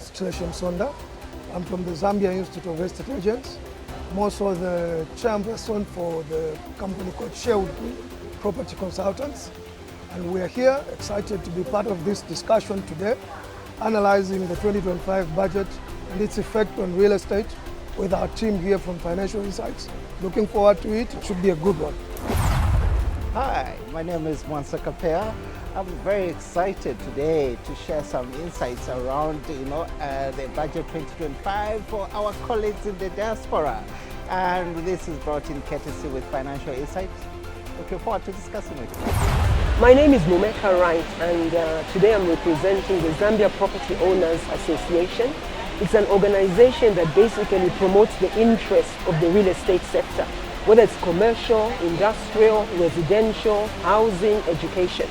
is 𝗕𝘂𝗁. I'm from the Zambia Institute of Estate Agents. I'm also the chairperson for the company called 𝗕𝘂𝗱𝗴𝗲 Property Consultants. And we are here excited to be part of this discussion today, analyzing the 2025 budget and its effect on real estate with our team here from Financial Insights. Looking forward to it. It should be a good one. Hi, my name is 𝗕𝘂𝗱𝗴𝗲. I'm very excited today to share some insights around, the budget 2025 for our colleagues in the diaspora. And this is brought in courtesy with Financial Insight. Looking forward to discussing with you. My name is 𝗕𝘂𝗱𝗃𝗏, and today I'm representing the Zambia Property Owners Association. It's an organization that basically promotes the interests of the real estate sector, whether it's commercial, industrial, residential, housing, education.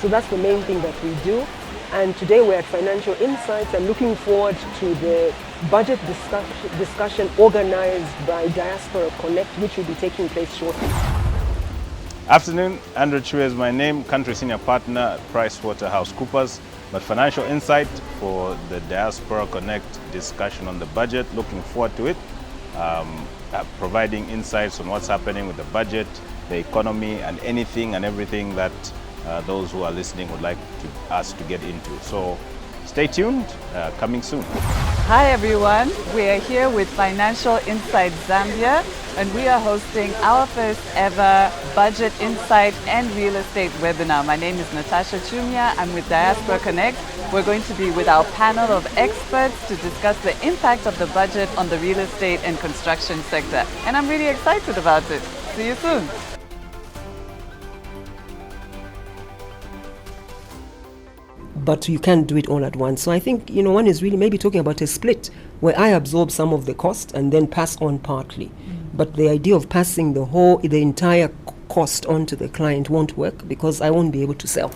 So that's the main thing that we do. And today we're at Financial Insights. I'm looking forward to the budget discussion organized by Diaspora Connect, which will be taking place shortly. Afternoon, 𝗕𝘂𝗱𝗏 is my name, country senior partner at 𝗕𝘂𝗱𝗏𝗡. But Financial Insight for the Diaspora Connect discussion on the budget. Looking forward to it, providing insights on what's happening with the budget, the economy, and anything and everything that those who are listening would like us to get into. So stay tuned, coming soon. Hi everyone, we are here with Financial Insight Zambia, and we are hosting our first ever Budget Insight and Real Estate webinar. My name is Natasha Chiumya. I'm with Diaspora Connect. We're going to be with our panel of experts to discuss the impact of the budget on the real estate and construction sector. And I'm really excited about it. See you soon. But you can't do it all at once. So I think, one is really maybe talking about a split where I absorb some of the cost and then pass on partly. But the idea of passing the entire cost on to the client won't work because I won't be able to sell.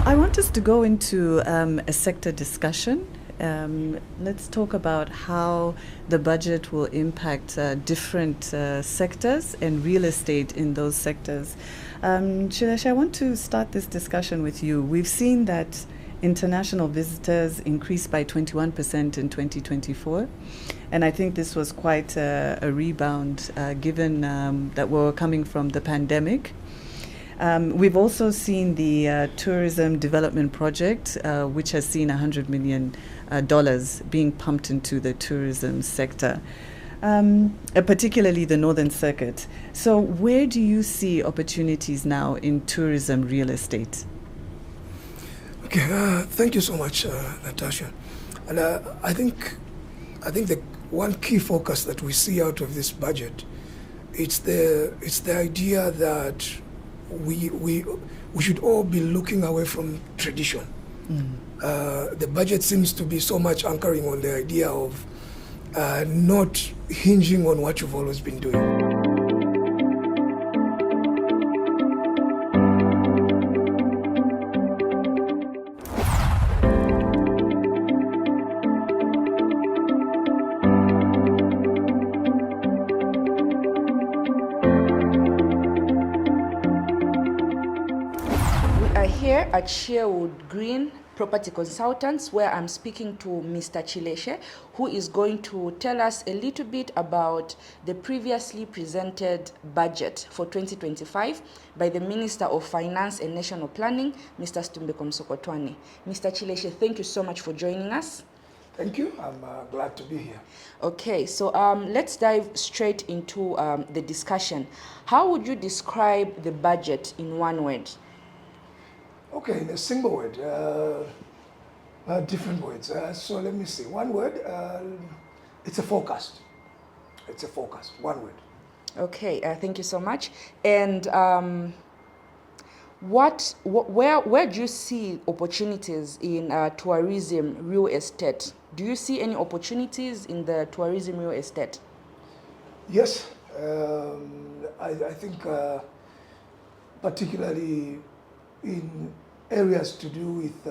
I want us to go into a sector discussion. Let's talk about how the budget will impact different sectors and real estate in those sectors. 𝗕𝘂𝗱𝗏𝗏, I want to start this discussion with you. We've seen that international visitors increased by 21% in 2024. And I think this was quite a rebound given that we're coming from the pandemic. We've also seen the tourism development project, which has seen $100 million being pumped into the tourism sector. particularly the Northern Circuit. So where do you see opportunities now in tourism real estate? Okay, thank you so much, Natasha. And I think the one key focus that we see out of this budget, it's the idea that we should all be looking away from tradition. The budget seems to be so much anchoring on the idea of not hinging on what you've always been doing. Here at Sherwood Green Property Consultants, where I'm speaking to Mr. 𝗕𝘂𝗱𝗴𝗲, who is going to tell us a little bit about the previously presented budget for 2025 by the Minister of Finance and National Planning, Mr. 𝗕𝘂𝗱𝗴𝗲. Mr. 𝗕𝘂𝗱𝗴𝗲, thank you so much for joining us. Thank you. I'm glad to be here. Okay, so let's dive straight into the discussion. How would you describe the budget in one word? Okay, in a single word, different words. So let me see. One word, it's a forecast. It's a forecast, one word. Okay, thank you so much. And where do you see opportunities in tourism real estate? Do you see any opportunities in the tourism real estate? Yes, I think particularly in areas to do with,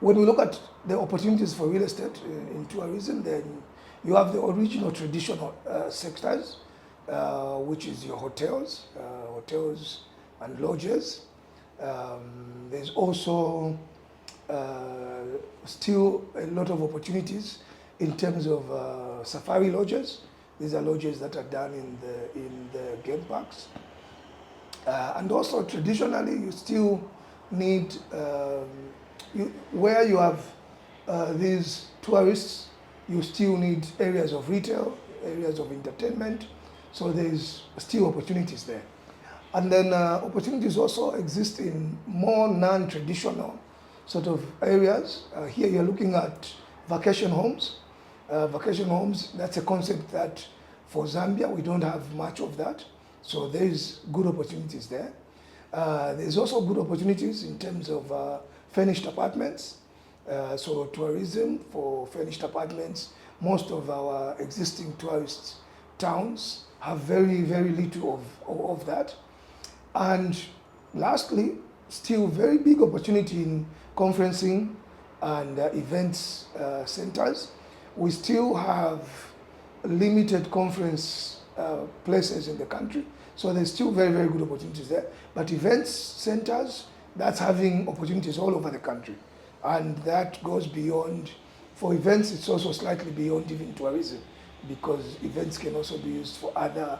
when we look at the opportunities for real estate in tourism, then you have the original traditional sectors, which is your hotels and lodges. There's also still a lot of opportunities in terms of safari lodges. These are lodges that are done in the game parks. And also traditionally, you still need, where you have these tourists, you still need areas of retail, areas of entertainment. So there's still opportunities there. And then opportunities also exist in more non-traditional sort of areas. Here you're looking at vacation homes. Vacation homes, that's a concept that for Zambia, we don't have much of that. So there's good opportunities there. There's also good opportunities in terms of furnished apartments. So tourism for furnished apartments, most of our existing tourist towns have very, very little of that. And lastly, still very big opportunity in conferencing and events centers. We still have limited conference places in the country. So there's still very, very good opportunities there. But events centers, that's having opportunities all over the country. And that goes beyond, for events, it's also slightly beyond even tourism, because events can also be used for other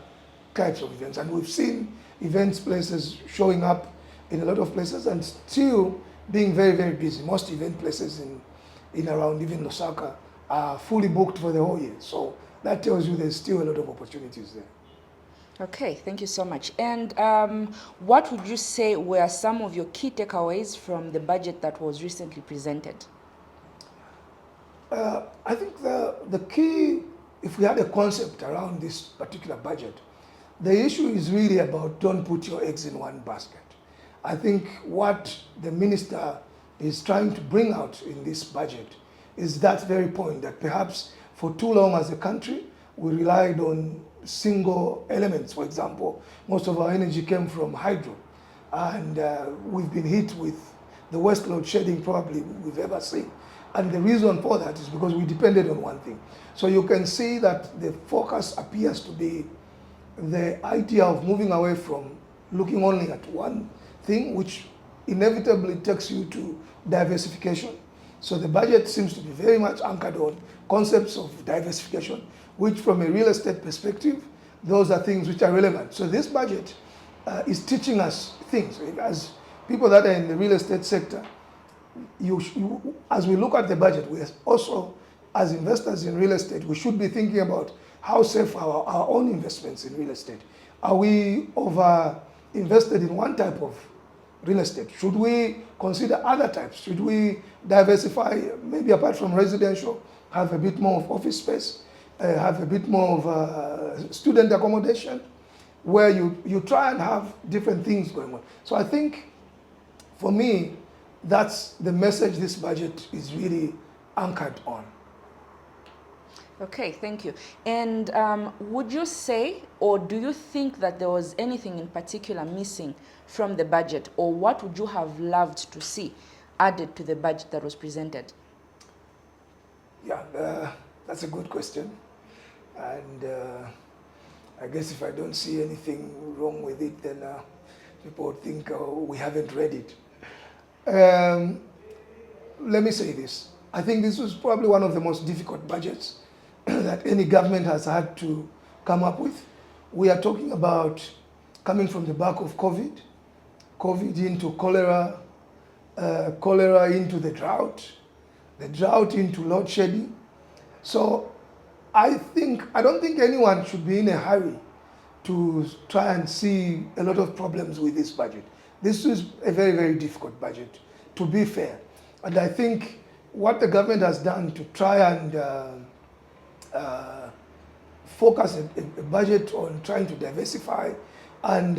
types of events. And we've seen events places showing up in a lot of places and still being very, very busy. Most event places in around even Lusaka are fully booked for the whole year. So that tells you there's still a lot of opportunities there. Okay, thank you so much. And what would you say were some of your key takeaways from the budget that was recently presented? I think the key, if we had a concept around this particular budget, the issue is really about don't put your eggs in one basket. I think what the minister is trying to bring out in this budget is that very point, that perhaps for too long as a country, we relied on single elements. For example, most of our energy came from hydro, and we've been hit with the worst load shedding probably we've ever seen. And the reason for that is because we depended on one thing. So you can see that the focus appears to be the idea of moving away from looking only at one thing, which inevitably takes you to diversification. So the budget seems to be very much anchored on concepts of diversification, which from a real estate perspective, those are things which are relevant. So this budget is teaching us things. As people that are in the real estate sector, as we look at the budget, we are also as investors in real estate, we should be thinking about how safe are our own investments in real estate. Are we over invested in one type of real estate? Should we consider other types? Should we diversify, maybe apart from residential, have a bit more of office space, have a bit more of student accommodation, where you try and have different things going on. So I think, for me, that's the message this budget is really anchored on. Okay, thank you. And would you say, or do you think that there was anything in particular missing from the budget, or what would you have loved to see added to the budget that was presented? Yeah, that's a good question. And I guess if I don't see anything wrong with it, then people would think we haven't read it. Let me say this. I think this was probably one of the most difficult budgets that any government has had to come up with. We are talking about coming from the back of COVID into cholera, cholera into the drought into load shedding. So I don't think anyone should be in a hurry to try and see a lot of problems with this budget. This is a very, very difficult budget, to be fair. And I think what the government has done to try and focus a budget on trying to diversify and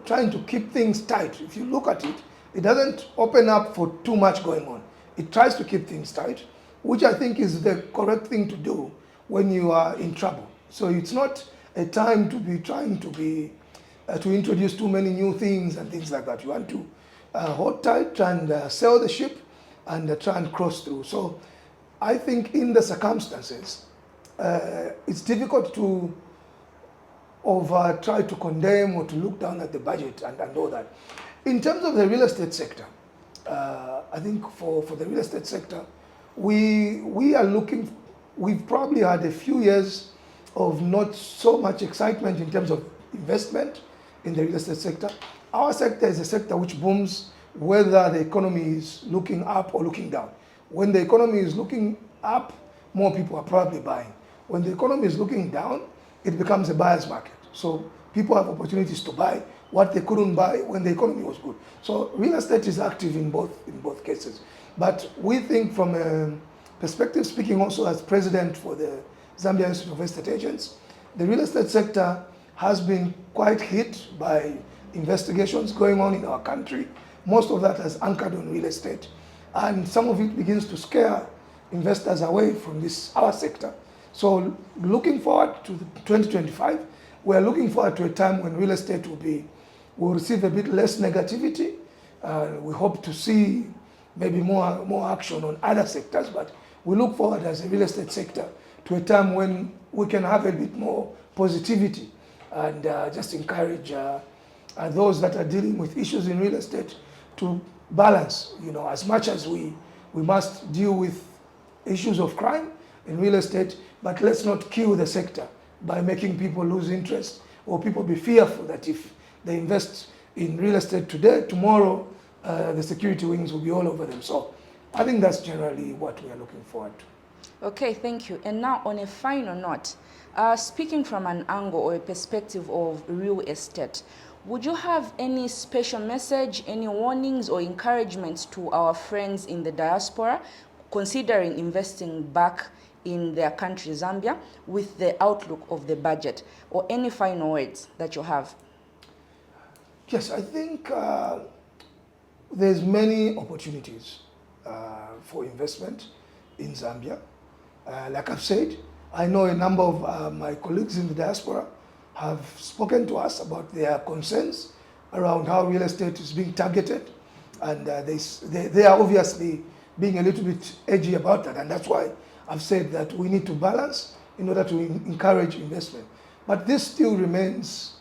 trying to keep things tight. If you look at it, it doesn't open up for too much going on. It tries to keep things tight, which I think is the correct thing to do when you are in trouble. So it's not a time to be trying to introduce too many new things and things like that. You want to hold tight and sail the ship and try and cross through. So I think in the circumstances, it's difficult to try to condemn or to look down at the budget and all that. In terms of the real estate sector, I think for the real estate sector, we've probably had a few years of not so much excitement in terms of investment in the real estate sector. Our sector is a sector which booms whether the economy is looking up or looking down. When the economy is looking up, more people are probably buying. When the economy is looking down, it becomes a buyer's market. So people have opportunities to buy what they couldn't buy when the economy was good. So real estate is active in both cases. But we think, from a perspective, speaking also as president for the Zambia Institute of Estate Agents, the real estate sector has been quite hit by investigations going on in our country. Most of that has anchored on real estate. And some of it begins to scare investors away from our sector. So looking forward to 2025, we're looking forward to a time when real estate will receive a bit less negativity. We hope to see maybe more action on other sectors, but we look forward as a real estate sector to a time when we can have a bit more positivity and just encourage those that are dealing with issues in real estate to balance, as much as we must deal with issues of crime in real estate, but let's not kill the sector by making people lose interest or people be fearful that if they invest in real estate today, tomorrow the security wings will be all over them. So I think that's generally what we are looking forward to. Okay, thank you. And now, on a final note, speaking from an angle or a perspective of real estate, would you have any special message, any warnings or encouragements to our friends in the diaspora considering investing back in their country, Zambia, with the outlook of the budget, or any final words that you have? Yes, I think there's many opportunities for investment in Zambia. Like I've said, I know a number of my colleagues in the diaspora have spoken to us about their concerns around how real estate is being targeted, and they are obviously being a little bit edgy about that, and that's why I've said that we need to balance in order to encourage investment. But this still remains,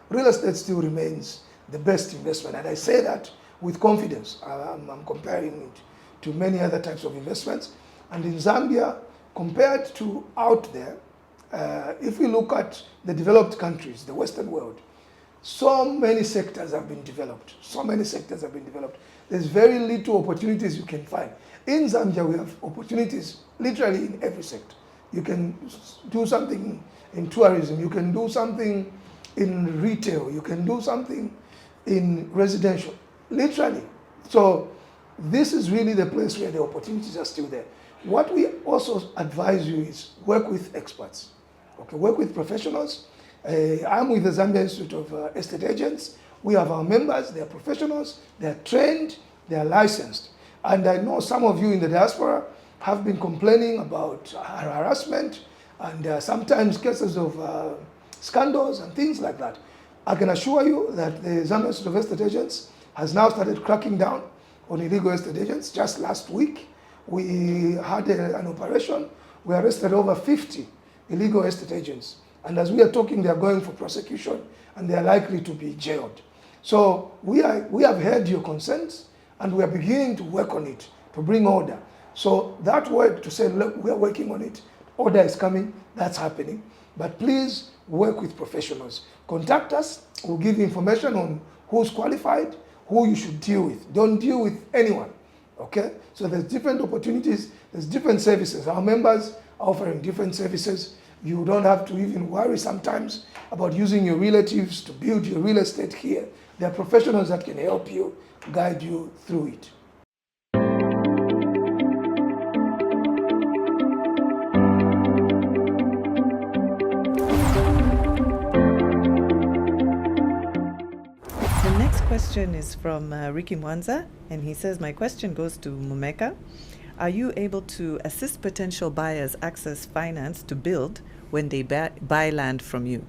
real estate still remains the best investment, and I say that with confidence. I'm comparing it to many other types of investments, and in Zambia, compared to out there, if we look at the developed countries, the Western world, so many sectors have been developed. So many sectors have been developed. There's very little opportunities you can find. In Zambia, we have opportunities literally in every sector. You can do something in tourism, you can do something in retail, you can do something in residential, literally. So this is really the place where the opportunities are still there. What we also advise you is work with experts, okay? Work with professionals. I'm with the Zambia Institute of Estate Agents. We have our members, they are professionals, they are trained, they are licensed. And I know some of you in the diaspora have been complaining about harassment and sometimes cases of scandals and things like that. I can assure you that the Zambia Institute of Estate Agents has now started cracking down on illegal estate agents. Just last week, we had an operation. We arrested over 50 illegal estate agents. And as we are talking, they are going for prosecution and they are likely to be jailed. So we have heard your concerns and we are beginning to work on it to bring order. So that word to say, look, we are working on it, order is coming, that's happening. But please work with professionals. Contact us, we'll give you information on who's qualified, who you should deal with. Don't deal with anyone, okay? So there's different opportunities, there's different services. Our members are offering different services. You don't have to even worry sometimes about using your relatives to build your real estate here. There are professionals that can help you, guide you through it. The next question is from Ricky Mwanza, and he says, my question goes to Mumeka. Are you able to assist potential buyers access finance to build when they buy land from you?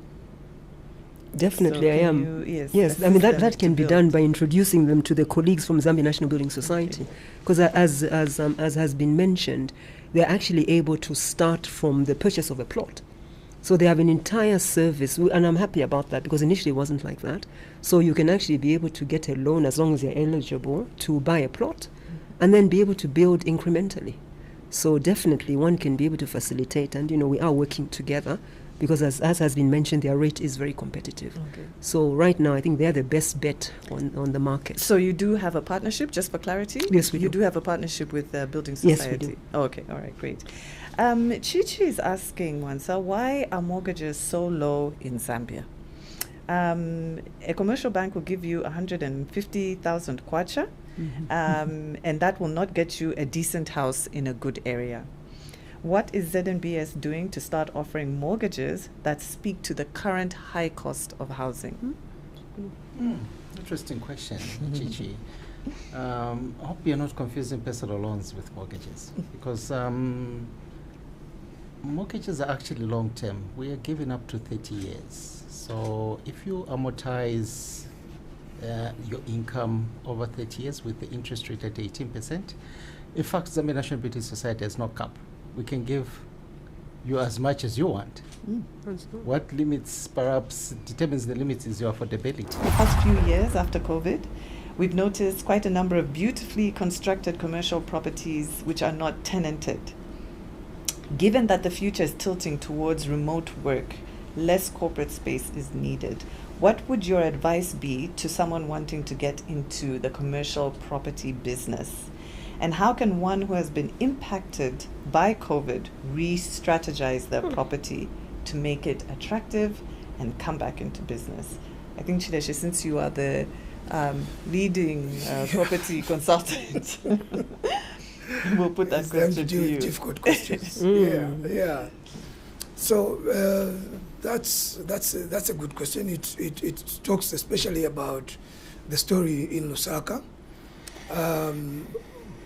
Definitely, So I am. Yes, I mean that can be done by introducing them to the colleagues from Zambia National Building Society, because as has been mentioned, they're actually able to start from the purchase of a plot. So they have an entire service, and I'm happy about that because initially it wasn't like that. So you can actually be able to get a loan as long as you're eligible to buy a plot, and then be able to build incrementally. So definitely one can be able to facilitate, and we are working together. Because as has been mentioned, their rate is very competitive. Okay. So right now, I think they're the best bet on the market. So you do have a partnership, just for clarity? Yes, we do. You do have a partnership with the Building Society? Yes, we do. Oh, okay, all right, great. Chichi is asking, Mwansa, why are mortgages so low in Zambia? A commercial bank will give you 150,000 kwacha, and that will not get you a decent house in a good area. What is ZNBS doing to start offering mortgages that speak to the current high cost of housing? Interesting question, Chichi. I hope you're not confusing personal loans with mortgages, because mortgages are actually long-term. We are giving up to 30 years. So if you amortize your income over 30 years with the interest rate at 18%, in fact, Zambia National Building Society has no cap. We can give you as much as you want. What limits perhaps determines the limits is your affordability. The past few years after COVID, we've noticed quite a number of beautifully constructed commercial properties which are not tenanted. Given that the future is tilting towards remote work, less corporate space is needed. What would your advice be to someone wanting to get into the commercial property business? And how can one who has been impacted by COVID re-strategize their property to make it attractive and come back into business? I think, Chileshe, since you are the leading property consultant, we'll put that question to you. Difficult questions. Yeah. So that's a good question. It talks especially about the story in Lusaka.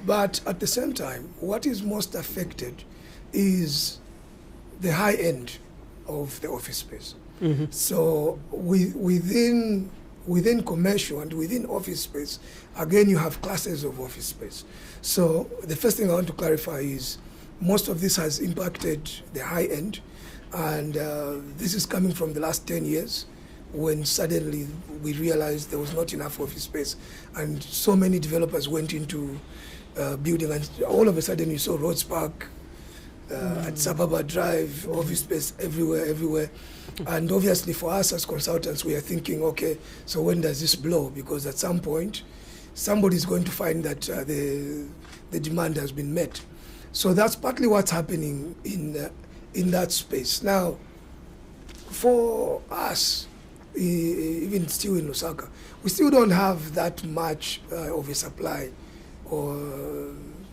But at the same time, what is most affected is the high end of the office space. So within commercial and within office space, again, you have classes of office space. So the first thing I want to clarify is most of this has impacted the high end, and this is coming from the last 10 years when suddenly we realized there was not enough office space, and so many developers went into building, and all of a sudden you saw Rhodes Park, at Sababa Drive, office space everywhere. And obviously for us as consultants, we are thinking, okay, so when does this blow? Because at some point, somebody's going to find that the demand has been met. So that's partly what's happening in that space. Now, for us, even still in Lusaka, we still don't have that much of a supply or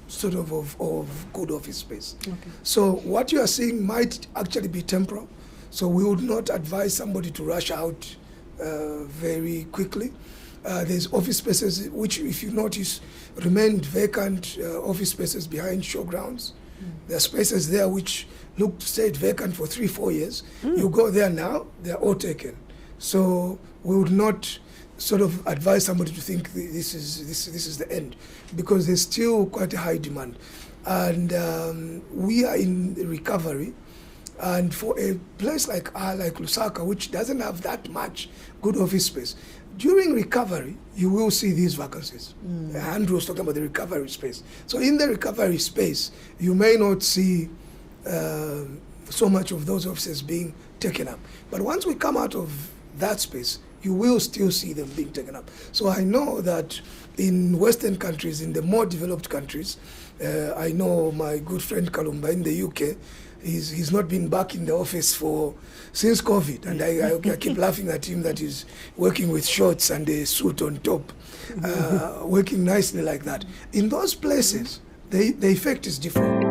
sort of good office space. Okay. So what you are seeing might actually be temporal. So we would not advise somebody to rush out very quickly. There's office spaces which, if you notice, remained vacant, office spaces behind showgrounds. There are spaces there which stayed vacant for 3-4 years. You go there now, they're all taken. So we would not sort of advise somebody to think this is the end, because there's still quite a high demand. And we are in recovery. And for a place like Lusaka, which doesn't have that much good office space, during recovery, you will see these vacancies. Andrew was talking about the recovery space. So in the recovery space, you may not see so much of those offices being taken up. But once we come out of that space, you will still see them being taken up. So I know that in Western countries, in the more developed countries, I know my good friend Kalumba in the UK, he's not been back in the office since COVID, and I keep laughing at him that he's working with shorts and a suit on top, working nicely like that. In those places, the effect is different.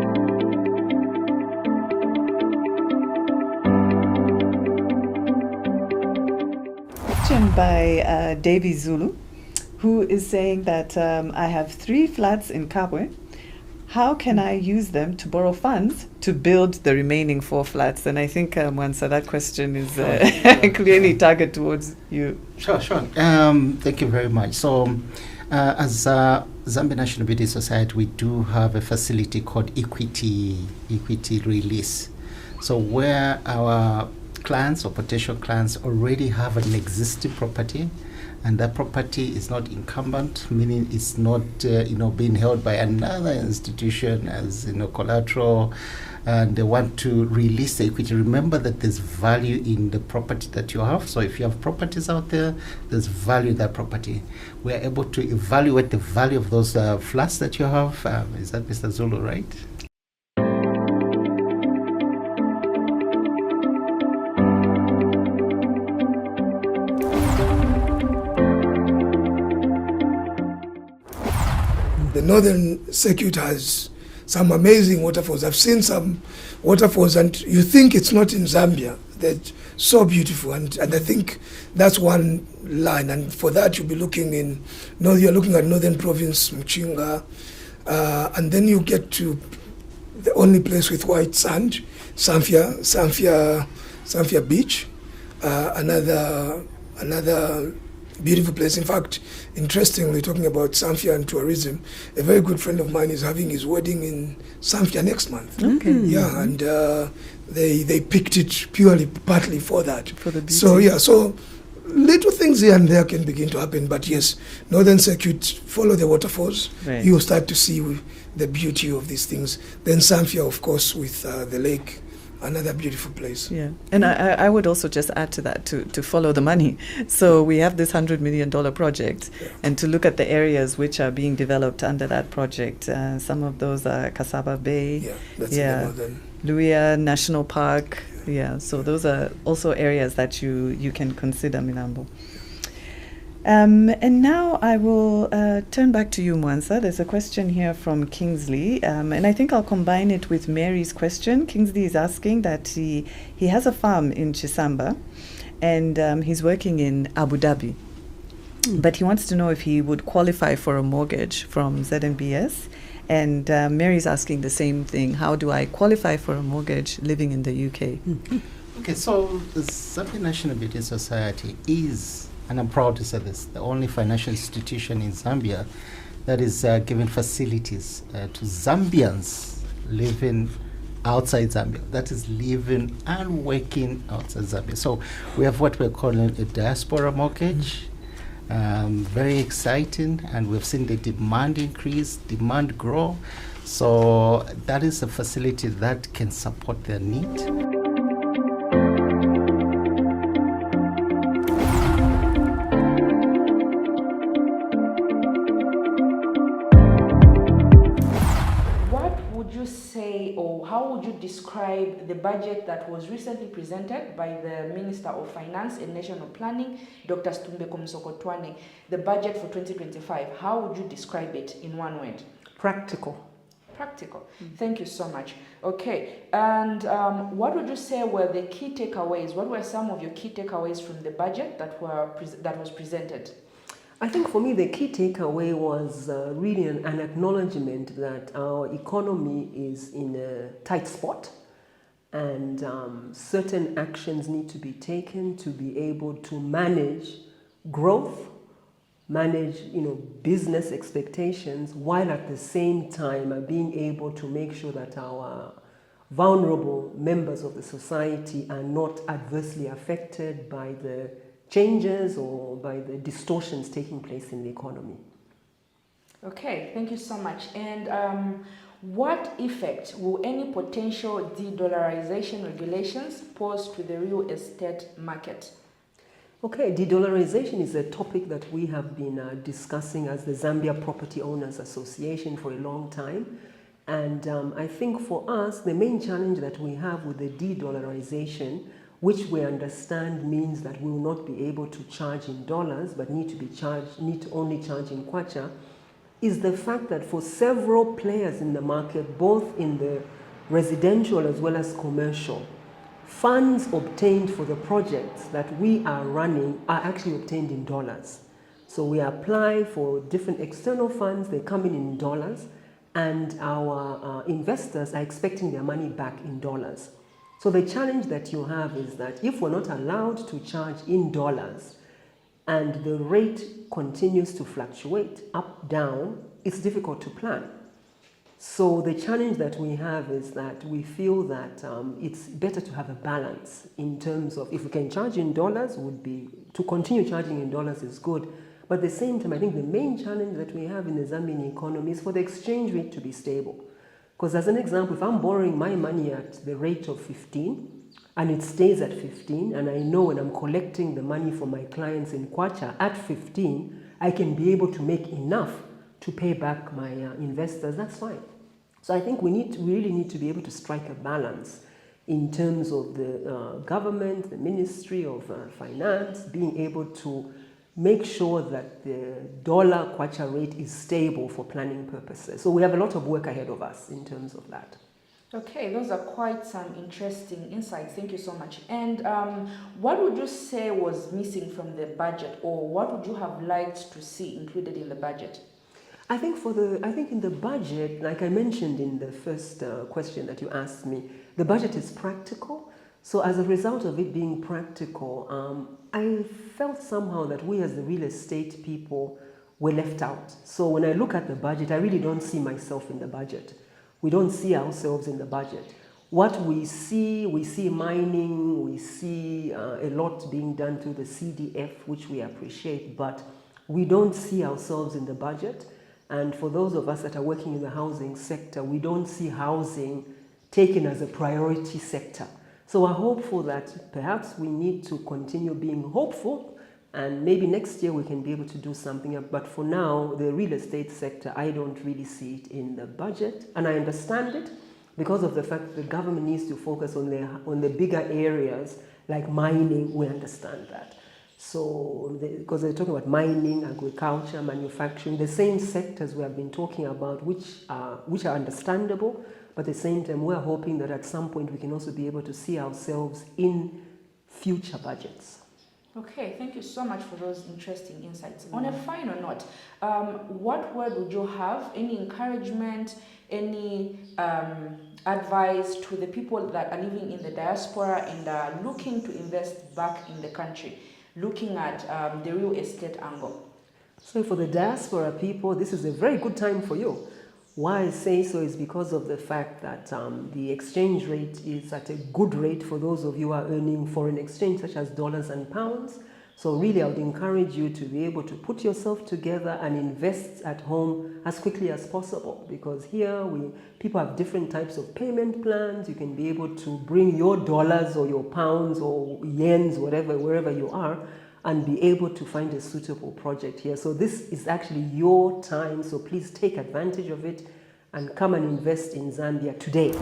Question by Davy Zulu, who is saying that I have 3 flats in Kabwe. How can I use them to borrow funds to build the remaining 4 flats? And I think, Mwansa, that question is clearly targeted towards you. Sure. Thank you very much. So, as Zambia National Building Society, we do have a facility called equity release. So where our clients or potential clients already have an existing property, and that property is not incumbent, meaning it's not being held by another institution as collateral, and they want to release the equity. Remember that there's value in the property that you have. So if you have properties out there, there's value in that property. We are able to evaluate the value of those flats that you have. Is that Mr. Zulu, right? The northern circuit has some amazing waterfalls. I've seen some waterfalls, and you think it's not in Zambia. They're so beautiful, and I think that's one line. And for that, you'll be looking you're looking at Northern Province, Mchinga, and then you get to the only place with white sand, Samfya Beach, another beautiful place. In fact, interestingly, talking about Samfya and tourism, a very good friend of mine is having his wedding in Samfya next month. Okay. Yeah, and they picked it partly for that. For the beauty. So little things here and there can begin to happen, but yes, Northern Circuit, follow the waterfalls. Right. You'll start to see the beauty of these things. Then Samfya, of course, with the lake. Another beautiful place. Yeah, and I would also just add to that to follow the money. So we have this $100 million project, and to look at the areas which are being developed under that project. Some of those are Kasaba Bay, Luia National Park. Yeah, so those are also areas that you can consider, Milambo. And now I will turn back to you, Mwansa. There's a question here from Kingsley, and I think I'll combine it with Mary's question. Kingsley is asking that he has a farm in Chisamba, and he's working in Abu Dhabi. But he wants to know if he would qualify for a mortgage from ZNBS. And Mary's asking the same thing. How do I qualify for a mortgage living in the UK? Okay, so the Zambia National Building Society is, and I'm proud to say this, the only financial institution in Zambia that is giving facilities to Zambians living outside Zambia, that is living and working outside Zambia. So we have what we're calling a diaspora mortgage, Very exciting, and we've seen the demand increase, demand grow. So that is a facility that can support their need. How would you describe the budget that was recently presented by the Minister of Finance and National Planning, Dr. 𝗕𝘂𝗱𝗴𝗲, the budget for 2025? How would you describe it in one word? Practical. Practical. Thank you so much. Okay, and what would you say were the key takeaways? What were some of your key takeaways from the budget that was presented? I think for me the key takeaway was really an acknowledgement that our economy is in a tight spot, and certain actions need to be taken to be able to manage growth, manage business expectations, while at the same time being able to make sure that our vulnerable members of the society are not adversely affected by the changes or by the distortions taking place in the economy. Okay, thank you so much. And what effect will any potential de-dollarization regulations pose to the real estate market? Okay, de-dollarization is a topic that we have been discussing as the Zambia Property Owners Association for a long time. And I think for us, the main challenge that we have with the de-dollarization, which we understand means that we will not be able to charge in dollars, but need to only charge in kwacha, is the fact that for several players in the market, both in the residential as well as commercial, funds obtained for the projects that we are running are actually obtained in dollars. So we apply for different external funds, they come in dollars, and our investors are expecting their money back in dollars. So the challenge that you have is that if we're not allowed to charge in dollars and the rate continues to fluctuate up, down, it's difficult to plan. So the challenge that we have is that we feel that it's better to have a balance in terms of if we can charge in dollars, to continue charging in dollars is good. But at the same time, I think the main challenge that we have in the Zambian economy is for the exchange rate to be stable. Because as an example, if I'm borrowing my money at the rate of 15 and it stays at 15, and I know when I'm collecting the money for my clients in kwacha at 15, I can be able to make enough to pay back my investors, that's fine. So I think we really need to be able to strike a balance in terms of the government, the Ministry of Finance, being able to make sure that the dollar kwacha rate is stable for planning purposes. So we have a lot of work ahead of us in terms of that. Okay, those are quite some interesting insights. Thank you so much. And what would you say was missing from the budget, or what would you have liked to see included in the budget? I think in the budget, like I mentioned in the first question that you asked me, the budget is practical. So as a result of it being practical, I felt somehow that we as the real estate people were left out. So when I look at the budget, I really don't see myself in the budget. We don't see ourselves in the budget. What we see mining, we see a lot being done through the CDF, which we appreciate, but we don't see ourselves in the budget. And for those of us that are working in the housing sector, we don't see housing taken as a priority sector. So we're hopeful that perhaps we need to continue being hopeful, and maybe next year we can be able to do something. But for now, the real estate sector, I don't really see it in the budget. And I understand it because of the fact that the government needs to focus on the bigger areas like mining. We understand that. So, because they're talking about mining, agriculture, manufacturing, the same sectors we have been talking about, which are understandable, but at the same time, we're hoping that at some point we can also be able to see ourselves in future budgets. Okay, thank you so much for those interesting insights. On a final note, what word would you have? Any encouragement, any advice to the people that are living in the diaspora and are looking to invest back in the country, looking at the real estate angle? So for the diaspora people, this is a very good time for you. Why I say so is because of the fact that the exchange rate is at a good rate for those of you who are earning foreign exchange, such as dollars and pounds. So really, I would encourage you to be able to put yourself together and invest at home as quickly as possible, because here people have different types of payment plans. You can be able to bring your dollars or your pounds or yens, whatever, wherever you are, and be able to find a suitable project here. So this is actually your time, so please take advantage of it and come and invest in Zambia today.